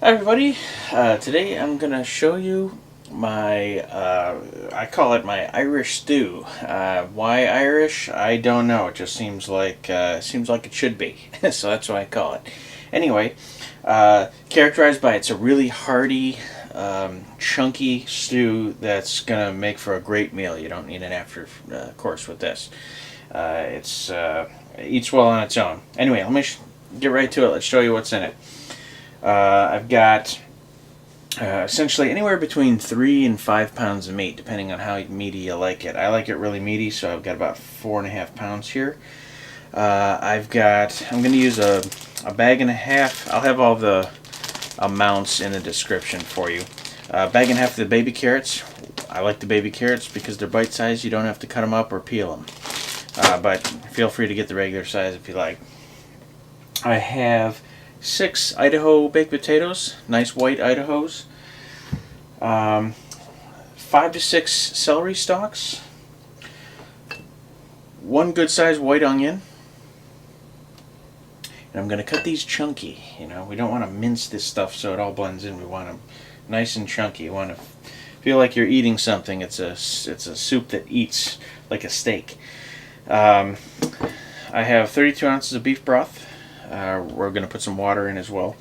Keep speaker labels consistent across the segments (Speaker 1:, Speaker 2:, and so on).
Speaker 1: Hi everybody, today I'm going to show you my, I call it my Irish stew. Why Irish? I don't know, it just seems like it should be, so that's why I call it. Anyway, characterized by it's a really hearty, chunky stew that's going to make for a great meal. You don't need an after course with this. It eats well on its own. Anyway, let me get right to it. Let's show you what's in it. I've got essentially anywhere between 3 and 5 pounds of meat, depending on how meaty you like it. I like it really meaty, so I've got about 4.5 pounds here. I'm going to use a bag and a half. I'll have all the amounts in the description for you. Bag and a half of the baby carrots. I like the baby carrots because they're bite-sized. You don't have to cut them up or peel them. But feel free to get the regular size if you like. I have 6 Idaho baked potatoes, nice white Idahos. 5 to 6 celery stalks. 1 good sized white onion. And I'm going to cut these chunky. You know, we don't want to mince this stuff so it all blends in. We want them nice and chunky. You want to feel like you're eating something. It's a soup that eats like a steak. I have 32 ounces of beef broth. We're going to put some water in as well.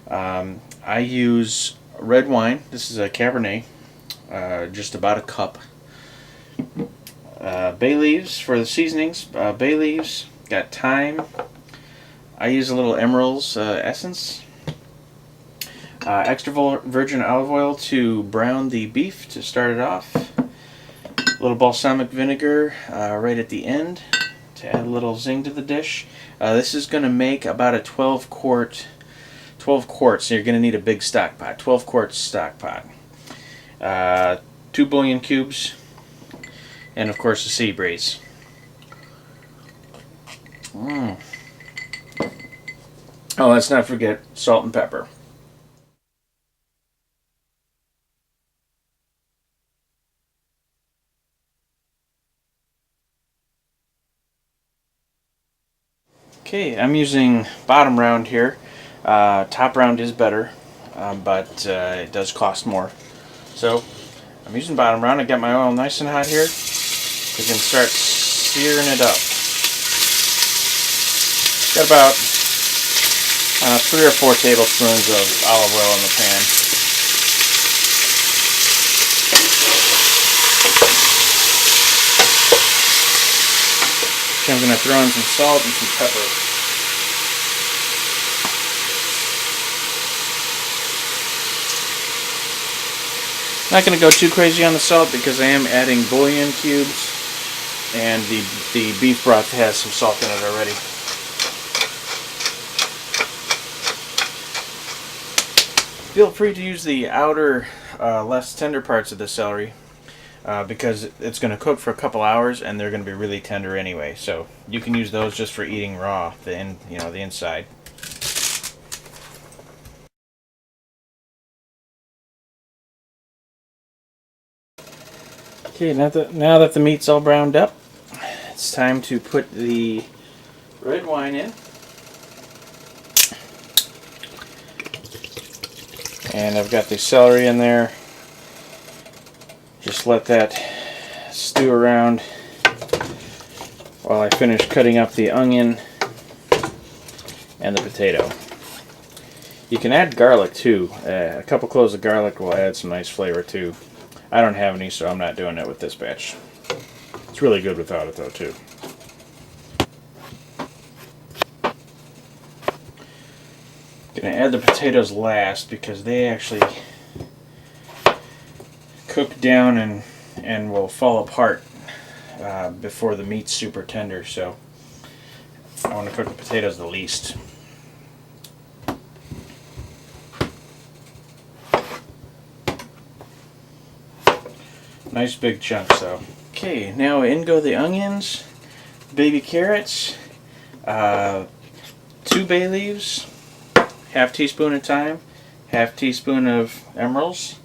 Speaker 1: I use red wine. This is a Cabernet, just about a cup. Bay leaves for the seasonings. Bay leaves, got thyme. I use a little Emeril's essence. Extra virgin olive oil to brown the beef to start it off. A little balsamic vinegar right at the end to add a little zing to the dish. This is going to make about a 12 quarts, so you're going to need a big stock pot, 12 quart stock pot. 2 bouillon cubes, and of course a sea breeze. Oh, let's not forget salt and pepper. Okay, I'm using bottom round here. Top round is better, but it does cost more. So I'm using bottom round. I got my oil nice and hot here. We can start searing it up. Got about 3 or 4 tablespoons of olive oil in the pan. I'm going to throw in some salt and some pepper. Not going to go too crazy on the salt because I am adding bouillon cubes, and the beef broth has some salt in it already. Feel free to use the outer, less tender parts of the celery. Because it's going to cook for a couple hours and they're going to be really tender anyway. So you can use those just for eating raw, the inside. Okay, now that the meat's all browned up, it's time to put the red wine in. And I've got the celery in there. Just let that stew around while I finish cutting up the onion and the potato. You can add garlic too. A couple cloves of garlic will add some nice flavor too. I don't have any, so I'm not doing it with this batch. It's really good without it though too. Gonna add the potatoes last because they actually cook down and will fall apart before the meat's super tender, so I want to cook the potatoes the least. Nice big chunks though. Okay, now in go the onions, baby carrots, 2 bay leaves, half teaspoon of thyme, half teaspoon of Emeril's,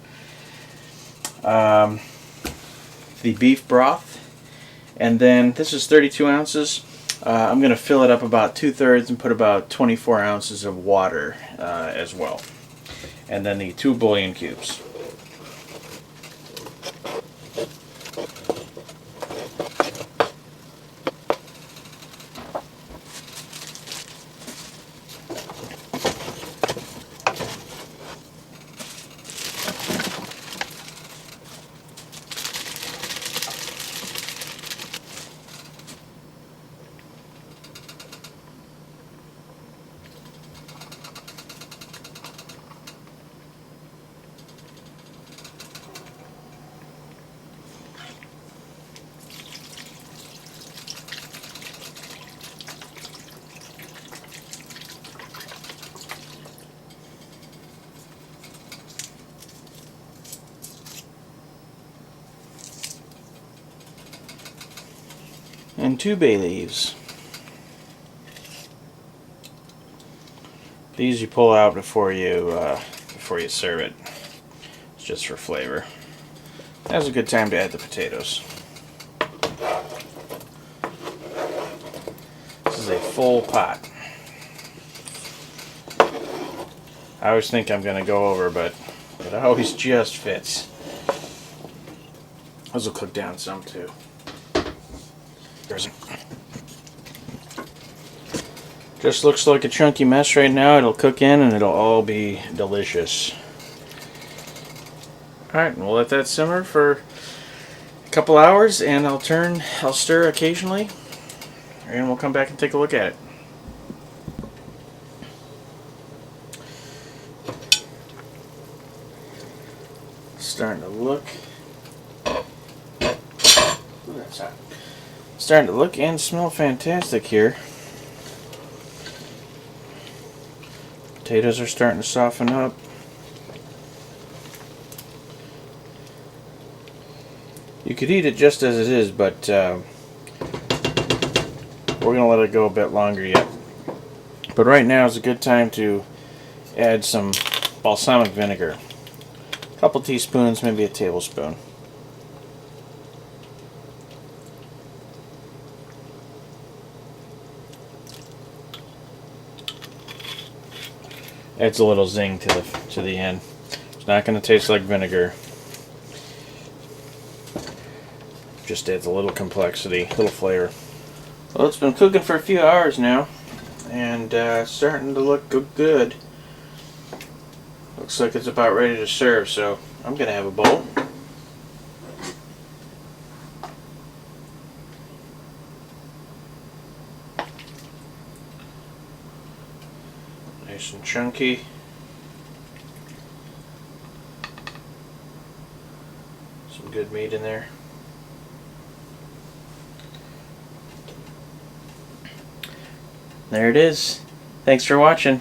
Speaker 1: the beef broth, and then this is 32 ounces. I'm going to fill it up about 2/3 and put about 24 ounces of water as well. and then the 2 bouillon cubes. And 2 bay leaves. These you pull out before you serve it. It's just for flavor. Now's a good time to add the potatoes. This is a full pot. I always think I'm going to go over, but it always just fits. Those will cook down some too. Just looks like a chunky mess right now. It'll cook in and it'll all be delicious. Alright, we'll let that simmer for a couple hours, and I'll stir occasionally, and we'll come back and take a look at it. Starting to look. Ooh, that's hot. Starting to look and smell fantastic here. Potatoes are starting to soften up. You could eat it just as it is, but we're going to let it go a bit longer yet. But right now is a good time to add some balsamic vinegar. A couple teaspoons, maybe a tablespoon. Adds a little zing to the end. It's not going to taste like vinegar. Just adds a little complexity, a little flavor. Well, it's been cooking for a few hours now, and starting to look good. Looks like it's about ready to serve, so I'm going to have a bowl. Nice and chunky. Some good meat in there. There it is. Thanks for watching.